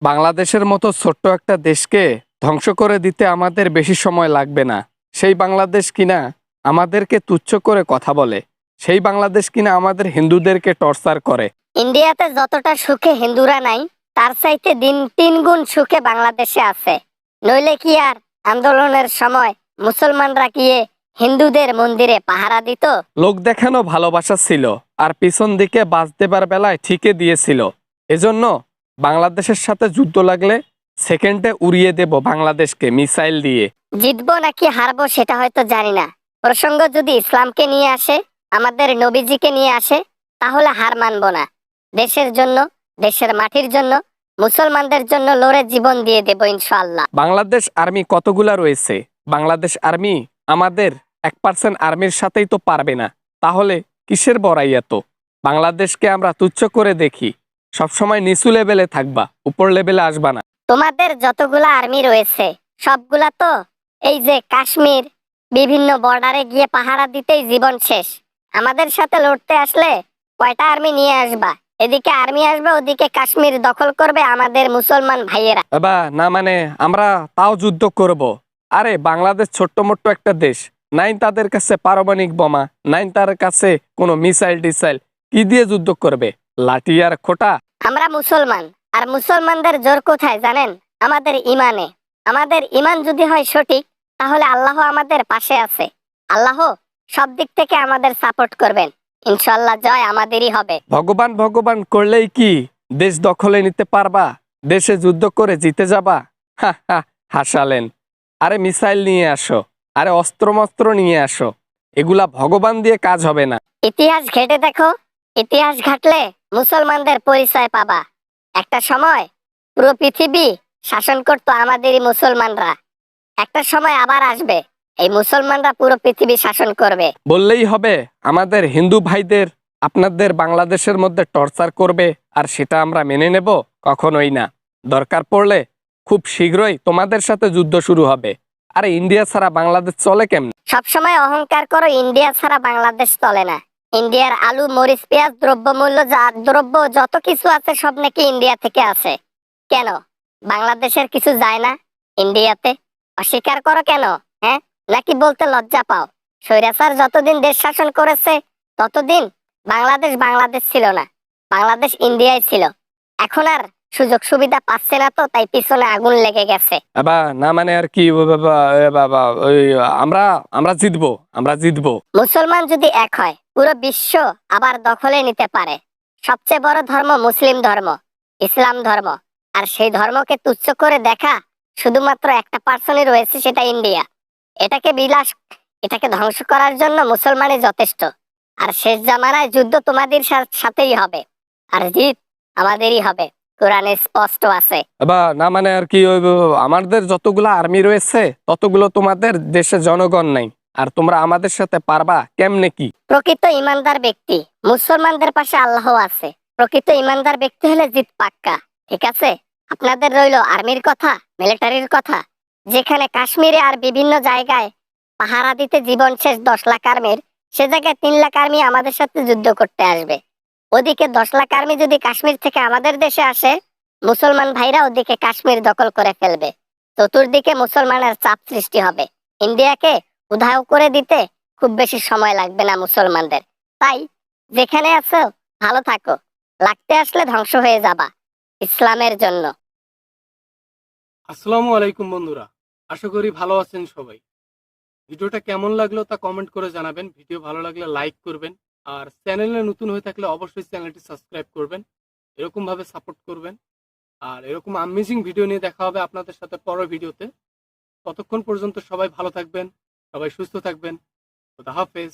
বাংলাদেশের মতো ছোট্ট একটা দেশকে ধ্বংস করে দিতে আমাদের বেশি সময় লাগবে না। সেই বাংলাদেশ কিনা আমাদেরকে তুচ্ছ করে কথা বলে, সেই বাংলাদেশ কিনা আমাদের হিন্দুদেরকে টর্চার করে। ইন্ডিয়াতে যতটা সুখে হিন্দুরা নাই, তার চাইতে দিন 3 গুণ সুখে বাংলাদেশে আছে। নইলে কি আর আন্দোলনের সময় মুসলমানরা গিয়ে হিন্দুদের মন্দিরে পাহারা দিত? লোক দেখানো ভালোবাসা ছিল, আর পিছন দিকে বাস দেবার বেলায় ঠিকই দিয়েছিল। এজন্য বাংলাদেশের সাথে যুদ্ধ লাগলে সেকেন্ডে উড়িয়ে দেব বাংলাদেশকে মিসাইল দিয়ে। জিতবো নাকি হারবো সেটা হয়তো জানি না। প্রসঙ্গ যদি ইসলামকে নিয়ে আসে, আমাদের নবীজিকে নিয়ে আসে, তাহলে হার মানবো না। দেশের জন্য, দেশের মাটির জন্য, মুসলমানদের জন্য লড়ে জীবন দিয়ে দেব ইনশাআল্লাহ। বাংলাদেশ আর্মি কতগুলা রয়েছে? বাংলাদেশ আর্মি আমাদের 1% আর্মির সাথেই তো পারবে না, তাহলে কিসের বড়াই এত? বাংলাদেশকে আমরা তুচ্ছ করে দেখি, সবসময় নিচু লেভেলে থাকবা, উপর লেভেলে আসবা না। তোমাদের যতগুলা আর্মি রয়েছে সবগুলা তো এই যে কাশ্মীর বিভিন্ন বর্ডারে গিয়ে পাহারা দিতেই জীবন শেষ। আমাদের সাথে লড়তে আসলে কয়টা আর্মি নিয়ে আসবা? এদিকে আর্মি আসবে, ওদিকে কাশ্মীর দখল করবে আমাদের মুসলমান ভাইয়েরা। বাবা না, মানে আমরা তাও যুদ্ধ করব। আরে বাংলাদেশ ছোট্ট মোট্ট একটা দেশ, নাই তাদের কাছে পারমাণবিক বোমা, নাই তার কাছে কোনো মিসাইল টিসাইল, কি দিয়ে যুদ্ধ করবে? লাঠি আর খোটা। আমরা মুসলমান, আর মুসলমানদের জোর কোথায় জানেন? আমাদের ইমানে। আমাদের ইমান যদি হয় সঠিক, তাহলে আল্লাহ আমাদের পাশে আছে। আল্লাহ সব দিক থেকে আমাদের সাপোর্ট করবেন। ইনশাআল্লাহ জয় আমাদেরই হবে। ভগবান ভগবান করলেই কি দেশ দখলে নিতে পারবা? দেশে যুদ্ধ করে জিতে যাবা? হা হা, হাসালেন। আরে মিসাইল নিয়ে আসো, আরে অস্ত্র নিয়ে আসো, এগুলা ভগবান দিয়ে কাজ হবে না। ইতিহাস ঘেটে দেখো, ইতিহাস ঘাটলে মুসলমানদের পরিচয় পাবা। একটা সময় পুরো পৃথিবী শাসন করতো আমাদেরই মুসলমানরা। একটা সময় আবার আসবে, এই মুসলমানরা পুরো পৃথিবী শাসন করবে। বললেই হবে আমাদের হিন্দু ভাইদের আপনাদের বাংলাদেশের মধ্যে টর্চার করবে, আর সেটা আমরা মেনে নেব? কখনোই না। দরকার পড়লে খুব শীঘ্রই তোমাদের সাথে যুদ্ধ শুরু হবে। আরে ইন্ডিয়া ছাড়া বাংলাদেশ চলে কেমনে? সবসময় অহংকার করো ইন্ডিয়া ছাড়া বাংলাদেশ চলে না। ইন্ডিয়ার আলু, মরিচ, পেঁয়াজ, দ্রব্যমূল্য দ্রব্য যত কিছু আছে সব নাকি ইন্ডিয়া থেকে আসে। কেন বাংলাদেশের কিছু যায় না ইন্ডিয়াতে? অস্বীকার করো কেন? হ্যাঁ, নাকি বলতে লজ্জা পাও? স্বৈরাচার যতদিন দেশ শাসন করেছে ততদিন বাংলাদেশ বাংলাদেশ ছিল না, বাংলাদেশ ইন্ডিয়ায় ছিল। এখন আর সুযোগ সুবিধা পাচ্ছে না, তো তাই পিছনে আগুন লেগে গেছে। বাবা না, মানে আর কি বাবা, আমরা আমরা জিতবো, আমরা জিতবো। মুসলমান যদি এক হয়, পুরো বিশ্ব আবার দখলে নিতে পারে। সবচেয়ে বড় ধর্ম মুসলিম ধর্ম, ইসলাম ধর্ম। আর সেই ধর্মকে তুচ্ছ করে দেখা শুধুমাত্র একটা পার্সনই রয়েছে, সেটা ইন্ডিয়া। এটাকে ধ্বংস করার জন্য মুসলমানই যথেষ্ট। আর শেষ জামানায় যুদ্ধ তোমাদের সাথেই হবে, আর জিত আমাদেরই হবে। কোরআনে স্পষ্ট আছে। বাবা না, মানে আর কি আমাদের যতগুলো আর্মি রয়েছে ততগুলো তোমাদের দেশে জনগণ নাই, আর তোমরা আমাদের সাথে পারবা কেমনে কি? প্রকৃত ইমানদার ব্যক্তি, মুসলমানদের পাশে আল্লাহ আছে। প্রকৃত ইমানদার ব্যক্তি হলে জিত পাক্কা। ঠিক আছে, আপনাদের রইলো আর্মির কথা, মিলিটারির কথা। যেখানে কাশ্মীরে আর বিভিন্ন জায়গায় পাহারা দিতে জীবন শেষ 10 লাখ আর্মির, সে জায়গায় 3 লাখ আর্মি আমাদের সাথে যুদ্ধ করতে আসবে। ওদিকে 10 লাখ আর্মি যদি কাশ্মীর থেকে আমাদের দেশে আসে, মুসলমান ভাইরা ওদিকে কাশ্মীর দখল করে ফেলবে। চতুর্দিকে মুসলমানের চাপ সৃষ্টি হবে। ইন্ডিয়াকে উধাও করে দিতে খুব বেশি সময় লাগবে না মুসলমানদের। তাই যেখানে আছো ভালো থাকো, লাগতে আসলে ধ্বংস হয়ে যাবা ইসলামের জন্য। আসসালামু আলাইকুম বন্ধুরা, আশা করি ভালো আছেন সবাই। ভিডিওটা কেমন লাগলো তা কমেন্ট করে জানাবেন। ভিডিও ভালো লাগলে লাইক করবেন, আর চ্যানেলে নতুন হয়ে থাকলে অবশ্যই চ্যানেলটি সাবস্ক্রাইব করবেন। এরকম ভাবে সাপোর্ট করবেন, আর এরকম অ্যামেজিং ভিডিও নিয়ে দেখা হবে আপনাদের সাথে পরের ভিডিওতে। ততক্ষণ পর্যন্ত সবাই ভালো থাকবেন, সবাই সুস্থ থাকবেন। খোদা হাফেজ।